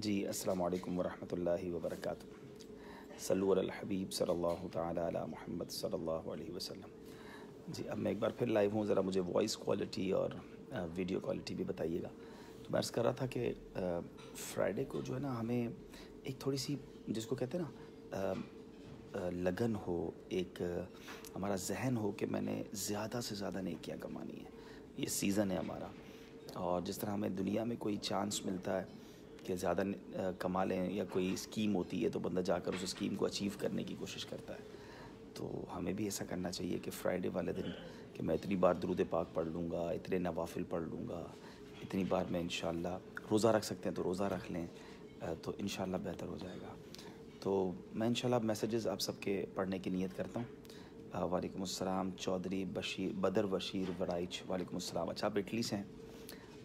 जी, अस्सलामु अलैकुम वरहमतुल्लाहि वबरकातुहू। सल्लु अलल हबीब सल्लल्लाहु तआला अला मुहम्मद सल्लल्लाहु अलैहि वसल्लम। जी, अब मैं एक बार फिर लाइव हूँ। ज़रा मुझे वॉइस क्वालिटी और वीडियो क्वालिटी भी बताइएगा। तो मैं अर्ज़ कर रहा था कि फ्राइडे को जो है ना, हमें एक थोड़ी सी, जिसको कहते हैं ना, लगन हो, एक हमारा जहन हो कि मैंने ज़्यादा से ज़्यादा नेकियां कमानी है। ये सीज़न है हमारा। और जिस तरह हमें दुनिया में कोई चांस मिलता है कि ज़्यादा कमा लें, या कोई स्कीम होती है तो बंदा जाकर उस स्कीम को अचीव करने की कोशिश करता है। तो हमें भी ऐसा करना चाहिए कि फ्राइडे वाले दिन कि मैं इतनी बार दुरूद पाक पढ़ लूँगा, इतने नवाफिल पढ़ लूँगा, इतनी बार मैं इंशाल्लाह रोज़ा रख सकते हैं तो रोज़ा रख लें, तो इंशाल्लाह बेहतर हो जाएगा। तो मैं इंशाल्लाह मैसेजेस आप सबके पढ़ने की नीयत करता हूँ। वालेकुम अस्सलाम चौधरी बशीर बदर बशीर वराइच, वालेकुम अस्सलाम। अच्छा, आप इटली से हैं।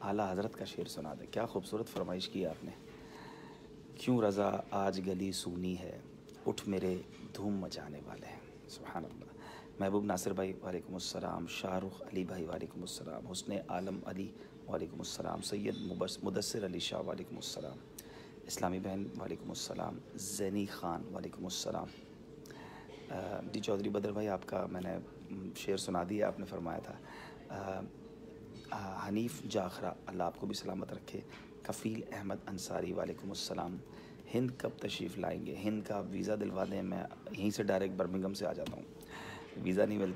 आला हज़रत का शेर सुना दे। क्या खूबसूरत फरमाइश की आपने। क्यों रज़ा आज गली सूनी है, उठ मेरे धूम मचाने वाले हैं। सुभान अल्लाह। महबूब नासिर भाई वालेकुम अस्सलाम। शाहरुख अली भाई वालेकुम अस्सलाम। हुस्ने आलम अली वालेकुम अस्सलाम। सैयद मुदस्सिर अली शाह वालेकुम अस्सलाम। इस्लामी बहन वालेकुम अस्सलाम। ज़ैनी ख़ान वालेकुम अस्सलाम। जी चौधरी बदर भाई, आपका मैंने शेर सुना दिया, आपने फरमाया था। हनीफ़ जाखरा, अल्लाह आपको भी सलामत रखे। कफ़ील अहमद अंसारी वालेकुम अस्सलाम। हिंद कब तशरीफ़ लाएंगे? हिंद का वीज़ा दिलवा दें, मैं यहीं से डायरेक्ट बर्मिंघम से आ जाता हूँ। वीज़ा नहीं मिलता